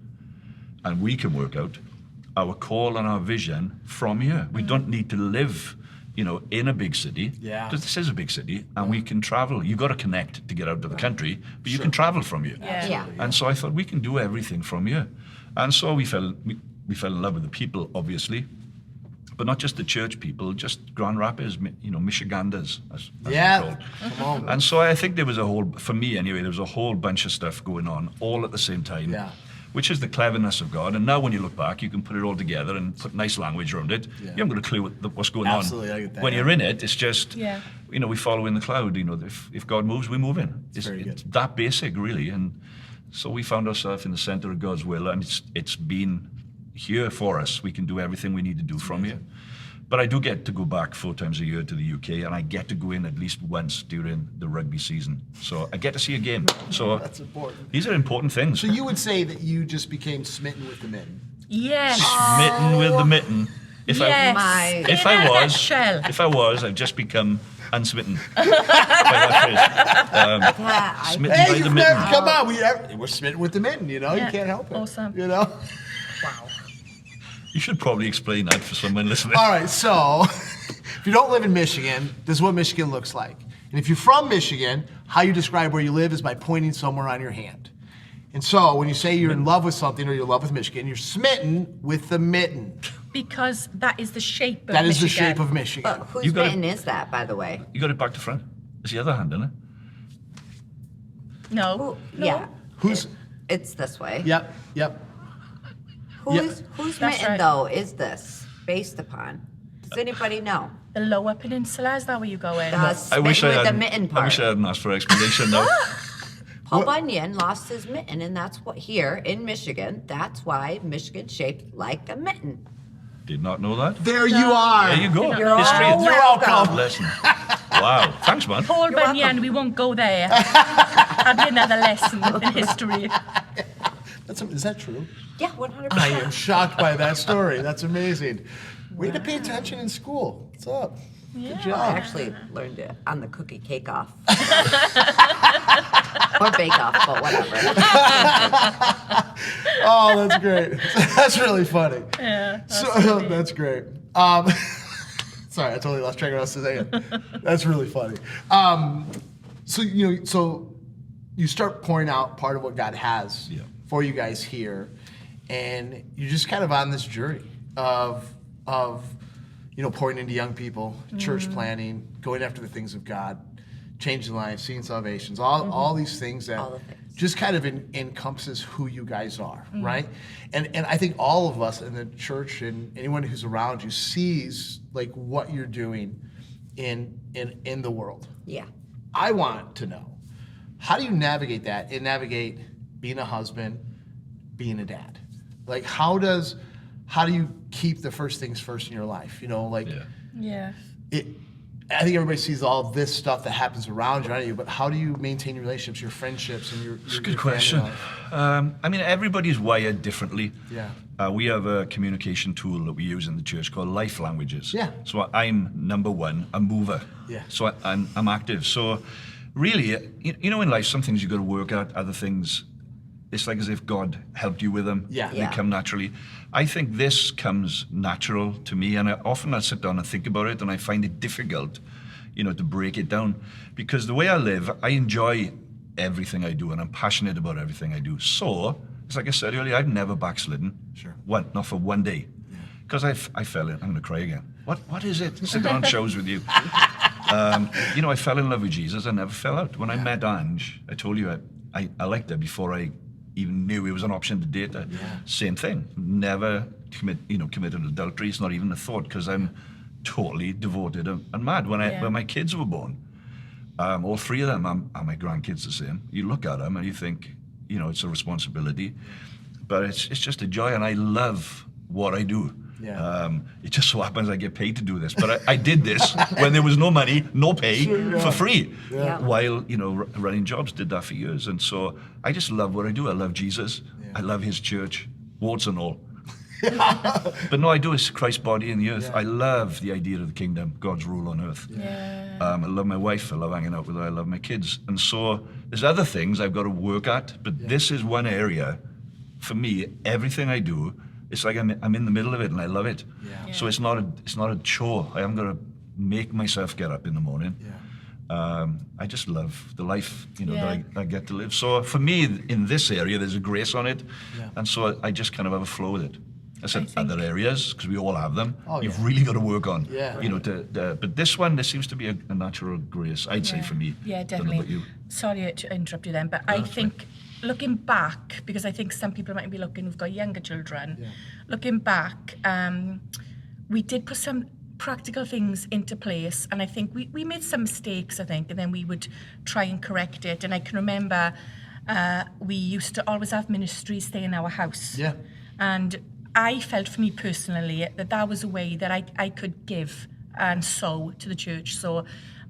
and we can work out, our call and our vision from here. We don't need to live, in a big city, because this is a big city, and we can travel. You've got to connect to get out of the country, but you can travel from here. Yeah. And so I thought, we can do everything from here. And so we fell in love with the people, obviously, but not just the church people, just Grand Rapids, Michiganders, as they're called. Come on. And so I think there was for me anyway, there was a whole bunch of stuff going on all at the same time. Yeah. Which is the cleverness of God. And now when you look back, you can put it all together and put nice language around it. Yeah. You haven't got a clue what's going on. I get that. When you're in it, it's just, we follow in the cloud. If God moves, we move in. It's that basic, really. And so we found ourselves in the center of God's will, and it's been here for us. We can do everything we need to do from here. But I do get to go back 4 times a year to the UK, and I get to go in at least once during the rugby season. So I get to see a game. So that's important. These are important things. So you would say that you just became smitten with the mitten? Yes. Smitten with the mitten. If I was, I've just become unsmitten by that phrase. Smitten by the mitten. Come on, we're smitten with the mitten. You can't help it. Awesome. Wow. You should probably explain that for someone listening. All right, so if you don't live in Michigan, this is what Michigan looks like. And if you're from Michigan, how you describe where you live is by pointing somewhere on your hand. And so when you say you're in love with something or you're in love with Michigan, you're smitten with the mitten. Because that is the shape of Michigan. That is the shape of Michigan. But whose mitten is that, by the way? You got it back to front. It's the other hand, isn't it? No. Yeah. It's this way. Yep. Whose mitten, though, is this based upon? Does anybody know? The Lower Peninsula, is that where you're going? I wish I with the hadn't. mitten I part. wish I hadn't asked for explanation now. Paul Bunyan lost his mitten, and that's what here in Michigan. That's why Michigan's shaped like a mitten. Did not know that. There you are. There you go. You're History. all You're welcome. Lesson. Wow. Thanks, man. Paul You're Bunyan, welcome. we won't go there. That'd be another lesson in history. Is that true? Yeah, 100%. I am shocked by that story. That's amazing. Way to pay attention in school. What's up? Good I job. actually learned it on the cookie cake off. Or bake off, but whatever. Oh, that's great. That's really funny. Yeah. That's great. Sorry, I totally lost track of what I was saying. That's really funny. So you start pouring out part of what God has for you guys here, and you're just kind of on this journey of pouring into young people, church planning, going after the things of God, changing lives, seeing salvations, all these things that All the things. just kind of encompasses who you guys are, right? And I think all of us in the church and anyone who's around you sees like what you're doing in the world. Yeah. I want to know, how do you navigate that and navigate being a husband, being a dad? Like how do you keep the first things first in your life? Yeah. I think everybody sees all this stuff that happens around you, but how do you maintain your relationships, your friendships, and your It's a good your family question. life? Everybody's wired differently. Yeah. We have a communication tool that we use in the church called life languages. Yeah. So I'm number one, a mover. Yeah. So I'm active. So really, in life, some things you got to work at, other things, it's like as if God helped you with them. Yeah. They Yeah. come naturally. I think this comes natural to me, and I sit down and think about it, and I find it difficult, to break it down, because the way I live, I enjoy everything I do, and I'm passionate about everything I do. So, it's like I said earlier, I've never backslidden. Sure. Not for one day, because I fell in. I'm going to cry again. What is it? Sit down on shows with you. I fell in love with Jesus. I never fell out. When I met Ange, I told you I liked her before I even knew it was an option to date her. Yeah. Same thing. Never committed adultery. It's not even a thought, because I'm totally devoted and mad. When my kids were born, all three of them, and my grandkids the same. You look at them and you think, it's a responsibility, but it's just a joy, and I love what I do. Yeah. It just so happens I get paid to do this, but I did this when there was no money, no pay, for free. Yeah. While running jobs, did that for years, and so I just love what I do. I love Jesus. Yeah. I love His church, warts and all. But no, I do is Christ's body in the earth. Yeah. I love the idea of the kingdom, God's rule on earth. Yeah. I love my wife. I love hanging out with her. I love my kids, and so there's other things I've got to work at. But this is one area, for me. Everything I do, it's like I'm in the middle of it, and I love it. Yeah. So it's not a chore. I am going to make myself get up in the morning. Yeah. I just love the life, Yeah. that I get to live. So for me, in this area, there's a grace on it, Yeah. and so I just kind of have a flow with it. I said think- other areas, because we all have them. Oh, You've yeah. really got to work on. Yeah. But this one, there seems to be a natural grace, I'd say, for me. Yeah, Don't know about definitely. you. Sorry to interrupt you then, but I think looking back, because I think some people might be looking who've got younger children, Yeah. looking back, we did put some practical things into place, and I think we made some mistakes, I think, and then we would try and correct it. And I can remember we used to always have ministry stay in our house. Yeah. And I felt, for me personally, that was a way that I could give and sow to the church. So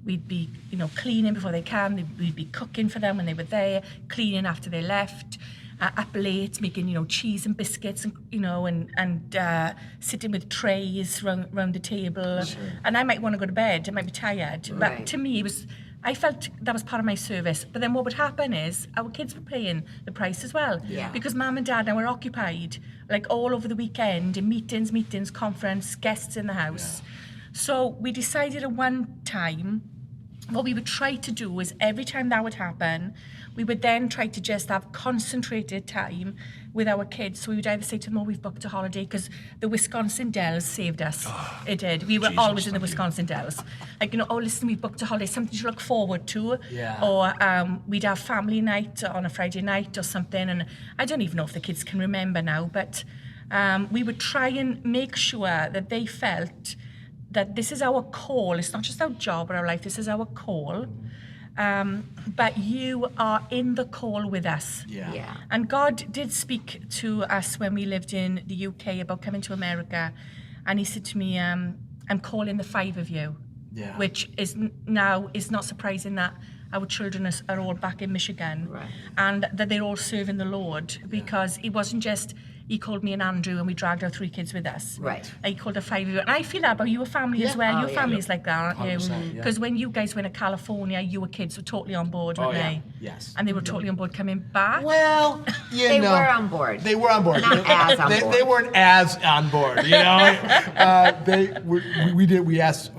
we'd be, cleaning before they came. We'd be cooking for them when they were there, cleaning after they left, up late, making, cheese and biscuits, and sitting with trays round the table. Sure. And I might want to go to bed. I might be tired. Right. But to me, I felt that was part of my service. But then what would happen is our kids were paying the price as well. Yeah. Because Mum and Dad now were occupied, like all over the weekend, in meetings, conference, guests in the house. Yeah. So we decided at one time, what we would try to do is every time that would happen, we would then try to just have concentrated time with our kids. So we would either say to them, we've booked a holiday, because the Wisconsin Dells saved us. It did. We were Jesus, always in the thank you. Wisconsin Dells. Like, listen, we've booked a holiday, something to look forward to. Yeah. Or we'd have family night on a Friday night or something. And I don't even know if the kids can remember now, but we would try and make sure that they felt that this is our call. It's not just our job or our life. This is our call. But you are in the call with us. Yeah. And God did speak to us when we lived in the UK about coming to America. And he said to me, I'm calling the 5 of you. Yeah. Which is now is not surprising that our children are all back in Michigan. Right. And that they're all serving the Lord, because it wasn't just he called me and Andrew and we dragged our 3 kids with us. Right. He called the 5 of you. And I feel that about your family as well. Oh, Your yeah. family's like that, aren't you? 100%, yeah. Because when you guys went to California, your kids were totally on board, weren't they? Yes. And they were totally on board coming back. Well, you They know, were on board. They were on board. Not as on board. They weren't as on board. You know, we did. We asked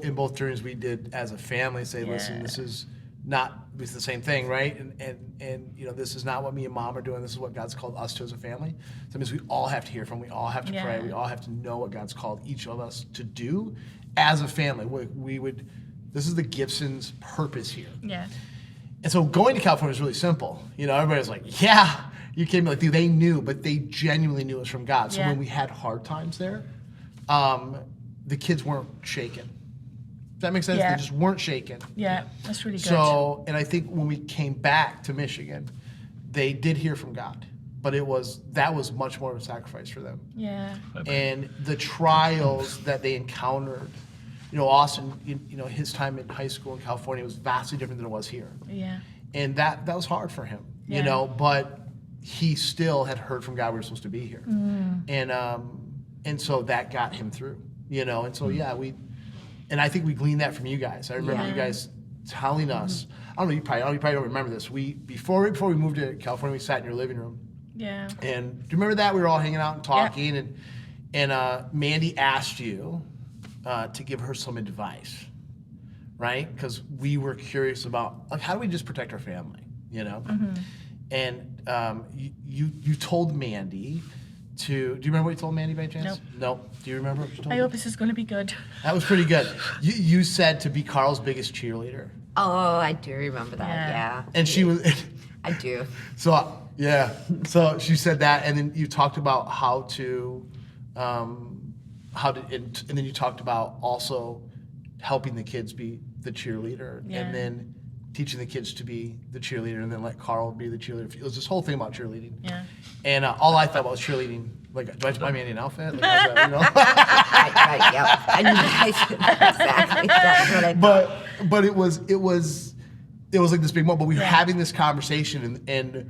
in both journeys we did as a family. Say, listen, this is not. It's the same thing, right? And you know, this is not what me and Mom are doing. This is what God's called us to as a family. So it means we all have to hear from. We all have to pray. We all have to know what God's called each of us to do as a family. We would. This is the Gibsons' purpose here. Yeah. And so going to California is really simple. You know, everybody's like, yeah, you came. Like they knew, but they genuinely knew it was from God. So when we had hard times there, the kids weren't shaken. Does that make sense? Yeah. They just weren't shaken. Yeah, that's really good. So, and I think when we came back to Michigan, they did hear from God, but that was much more of a sacrifice for them. Yeah. And the trials that they encountered, you know, Austin, you know, his time in high school in California was vastly different than it was here. Yeah. And that was hard for him, you Yeah. know, but he still had heard from God we were supposed to be here. And so that got him through, you know, and so and I think we gleaned that from you guys. I remember you guys telling us, I don't know, you probably don't remember this. Before we moved to California, we sat in your living room. Yeah. And do you remember that? We were all hanging out and talking, and Mandy asked you to give her some advice, right? Because we were curious about, like, how do we just protect our family, you know? And you told Mandy do you remember what you told Mandy by chance? Nope. Do you remember what you told I her? hope this is going to be good. That was pretty good. You said to be Karl's biggest cheerleader. Oh, I do remember that. Yeah. And she was... I do. So, yeah. So she said that, and then you talked about and then you talked about also helping the kids be the cheerleader, and then teaching the kids to be the cheerleader, and then let Karl be the cheerleader. It was this whole thing about cheerleading. Yeah. And all I thought about was cheerleading. Like, do I have to buy Mandy an outfit? Like, how's that, you know? Right, yep. I knew exactly. That's what I thought. But it was like this big moment. But we were having this conversation, and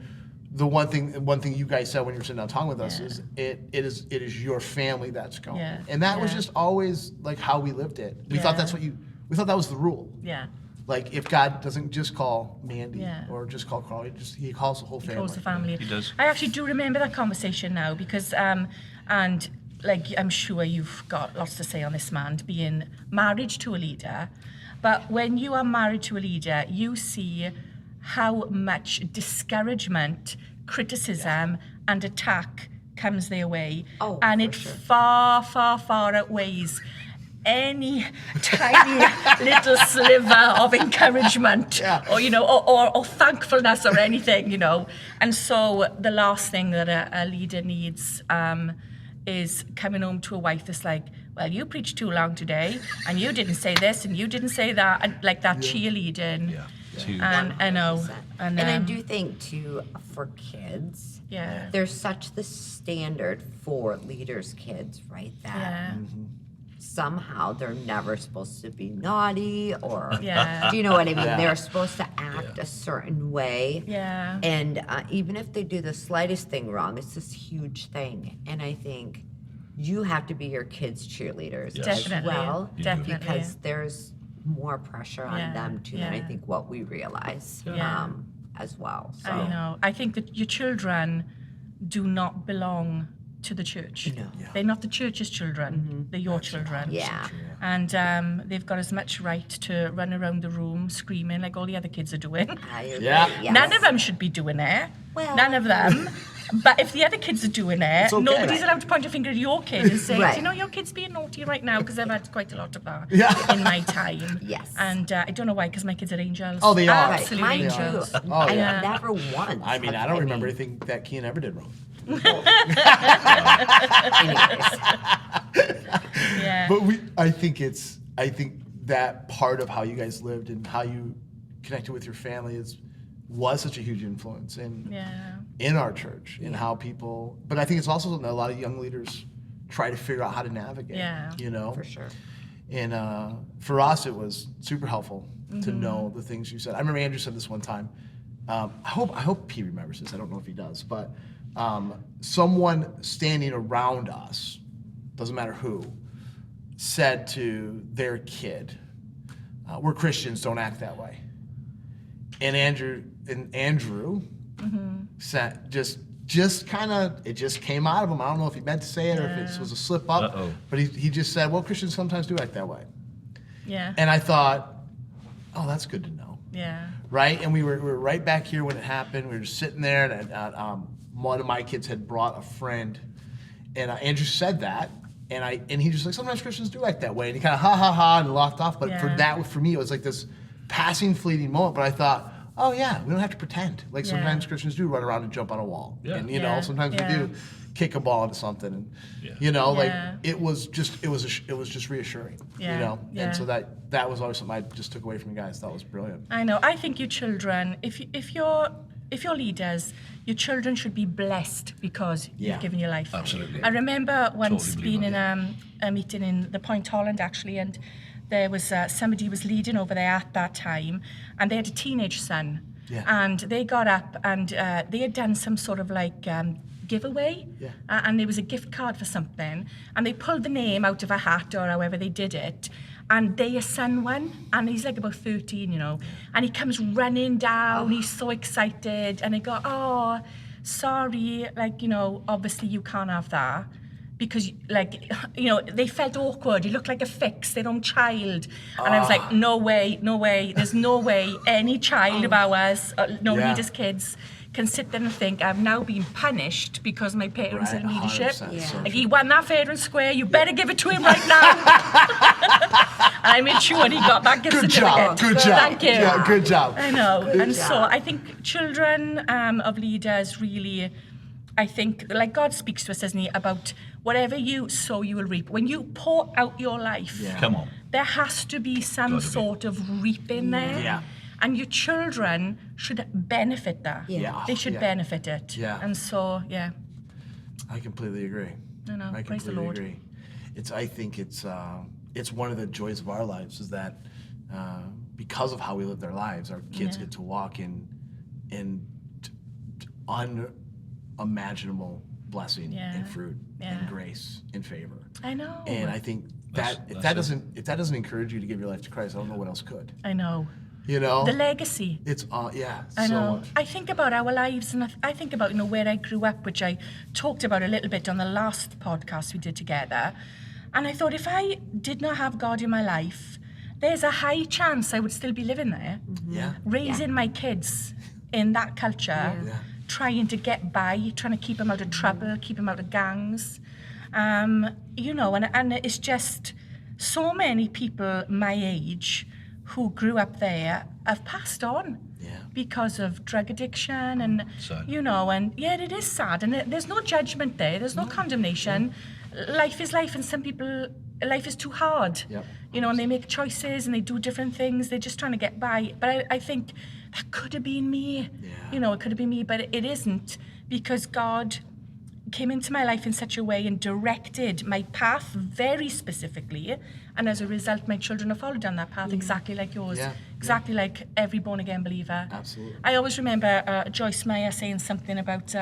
the one thing you guys said when you were sitting down talking with us is it is your family that's going, and that was just always like how we lived it. We thought we thought that was the rule. Yeah. Like, if God doesn't just call Mandy or just call Karl, he calls the whole family. He calls the family. He does. I actually do remember that conversation now, because, and like, I'm sure you've got lots to say on this, man, being married to a leader. But when you are married to a leader, you see how much discouragement, criticism, and attack comes their way. Oh, and for it sure. far, far, far outweighs any tiny little sliver of encouragement or, you know, or thankfulness or anything, you know. And so the last thing that a leader needs is coming home to a wife that's like, well, you preached too long today, and you didn't say this, and you didn't say that, and like that cheerleading. Yeah. And I know. And I do think, too, for kids, there's such the standard for leaders' kids, right? That somehow they're never supposed to be naughty, or do you know what I mean? They're supposed to act a certain way. Yeah. And even if they do the slightest thing wrong, it's this huge thing. And I think you have to be your kids' cheerleaders as well. Definitely. Because there's more pressure on them, too, than I think what we realize as well. So. I know. I think that your children do not belong to the church. No. They're not the church's children. They're your children. Yeah. And they've got as much right to run around the room screaming like all the other kids are doing. I agree. Yeah. None of them should be doing it. Well. None of them. But if the other kids are doing it, okay. nobody's allowed to point a finger at your kid and say, Right. you know, your kid's being naughty right now, because I've had quite a lot of that Yeah. in my time. Yes. And I don't know why, because my kids are angels. Oh, they are. Absolutely Mine angels. too. Oh, yeah. I never once. I mean, I don't remember anything that Kean ever did wrong. Anyways. Yeah. But I think that part of how you guys lived and how you connected with your family was such a huge influence in our church, in how people. But I think it's also something that a lot of young leaders try to figure out how to navigate. You know, For sure. And for us, it was super helpful to know the things you said. I remember Andrew said this one time. I hope he remembers this. I don't know if he does, but someone standing around us, doesn't matter who, said to their kid, "We're Christians, don't act that way." And Andrew said, just kind of, it just came out of him. I don't know if he meant to say it or if it was a slip up, but he just said, "Well, Christians sometimes do act that way." Yeah. And I thought, oh, that's good to know. Yeah. Right? And we were right back here when it happened. We were just sitting there, and one of my kids had brought a friend, and Andrew said that, and he just like, "Sometimes Christians do act that way," and he kind of ha and locked off. But for me, it was like this passing, fleeting moment. But I thought, oh yeah, we don't have to pretend. Like sometimes Christians do run around and jump on a wall, and know sometimes we do kick a ball into something, and like it was just reassuring, you know. And so that was always something I just took away from you guys. That was brilliant. I know. I think your children, if you're leaders, your children should be blessed because you've given your life. Absolutely. I remember once Totally being believe in a meeting in the Point Holland actually, and there was somebody was leading over there at that time, and they had a teenage son. Yeah. And they got up and they had done some sort of like giveaway, and there was a gift card for something, and they pulled the name out of a hat or however they did it, and their son won, and he's like about 13, you know, and he comes running down, he's so excited, and they go, "Oh, sorry, like, you know, obviously you can't have that." Because, like, you know, they felt awkward. He looked like a fix, their own child. And I was like, no way. There's no way any child of ours, leaders' kids, can sit there and think, I've now been punished because my parents are in leadership. Like, he won that fair and square. You better give it to him right now. And I made sure he got that gift certificate. Good job. Thank you. Yeah, good job. I know. So I think children of leaders really, I think, like God speaks to us, doesn't he, about whatever you sow, you will reap. When you pour out your life, Come on. there has to be some sort of reaping there. Yeah. And your children should benefit that. Yeah. They should benefit it. Yeah. And so, I completely agree. I know. I Praise the completely Lord. agree. I think it's one of the joys of our lives is that because of how we live their lives, our kids get to walk in unimaginable blessing and fruit and grace and favor. I know. And I think that if that doesn't encourage you to give your life to Christ, I don't know what else could. I know. You know, The legacy. it's I so know. much. I think about our lives, and I think about, you know, where I grew up, which I talked about a little bit on the last podcast we did together. And I thought, if I did not have God in my life, there's a high chance I would still be living there, raising my kids in that culture, trying to get by, trying to keep them out of trouble, keep them out of gangs. You know, and it's just so many people my age who grew up there have passed on because of drug addiction and, you know, and it is sad. And there's no judgment there. There's no condemnation. Life is life, and some people, life is too hard, you know, and they make choices and they do different things. They're just trying to get by. But I think that could have been me. You know, it could have been me, but it isn't, because God came into my life in such a way and directed my path very specifically, and as a result my children have followed down that path exactly like yours, exactly like every born again believer. Absolutely. I always remember Joyce Meyer saying something about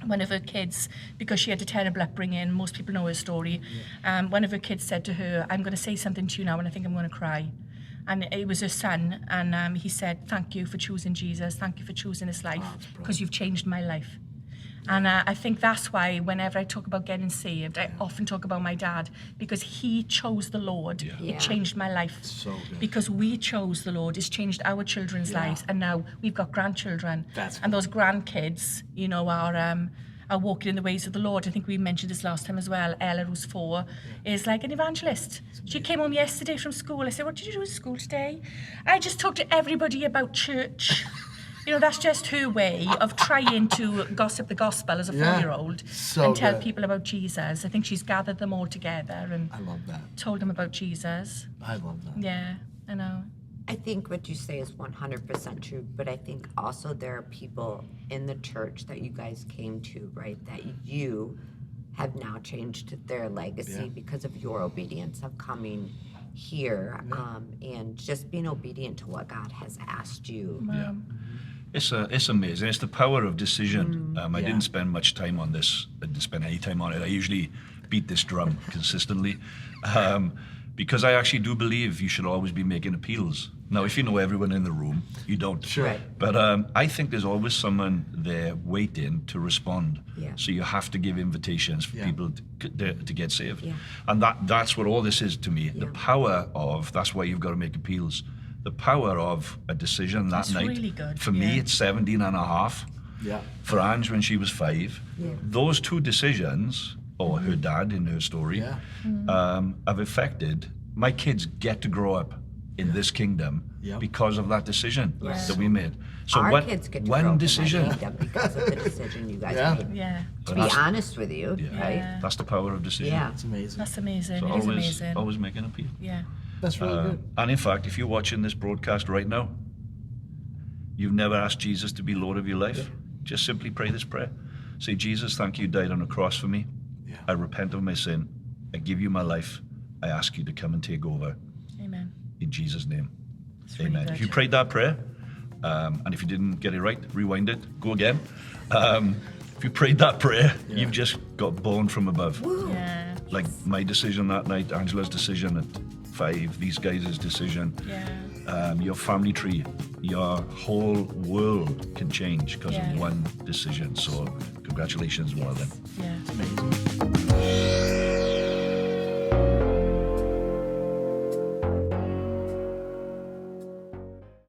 one of her kids, because she had a terrible upbringing, most people know her story. One of her kids said to her, "I'm going to say something to you now and I think I'm going to cry." And it was her son, and he said, "Thank you for choosing Jesus, thank you for choosing this life, because you've changed my life." And I think that's why whenever I talk about getting saved, I often talk about my dad, because he chose the Lord. It changed my life. So good. Because we chose the Lord, it's changed our children's lives, and now we've got grandchildren. And those grandkids, you know, are walking in the ways of the Lord. I think we mentioned this last time as well. Ella, who's 4, is like an evangelist. She came home yesterday from school. I said, "What did you do at school today?" "I just talked to everybody about church." that's just her way of trying to gossip the gospel as a 4-year-old So and tell good. people about Jesus. I think she's gathered them all together and I love that. told them about Jesus. I love that. Yeah, I know. I think what you say is 100% true, but I think also there are people in the church that you guys came to, right, that you have now changed their legacy because of your obedience of coming here and just being obedient to what God has asked you. Yeah. It's amazing. It's the power of decision. I didn't spend much time on this. I didn't spend any time on it. I usually beat this drum consistently because I actually do believe you should always be making appeals. Now, if you know everyone in the room, you don't. Sure. Right. But I think there's always someone there waiting to respond. Yeah. So you have to give invitations for people to get saved. Yeah. And that's what all this is to me. The Yeah. power of, that's why you've got to make appeals. The power of a decision that That's night. really good, For me, yeah. it's 17 and a half. Yeah. For Ange when she was 5. Yeah. Those 2 decisions, or her dad in her story, have affected, my kids get to grow up in this kingdom because of that decision that we made. So Our when, kids get to when grow up decision, in that kingdom because of the decision you guys made. Yeah. To be honest with you, right? that's the power of decision. Yeah. It's amazing. That's amazing. So It is amazing. always make an appeal. Yeah. That's really good. And in fact, if you're watching this broadcast right now, you've never asked Jesus to be Lord of your life, just simply pray this prayer. Say, Jesus, thank you died on the cross for me. Yeah. I repent of my sin. I give you my life. I ask you to come and take over. Amen. In Jesus' name. really Amen. good. If you prayed that prayer, and if you didn't get it right, rewind it, go again. If you prayed that prayer, you've just got born from above. Yeah. Like my decision that night, Angela's decision at 5, these guys' decision, your family tree, your whole world can change because of one decision. So congratulations, well then. Yeah. Amazing.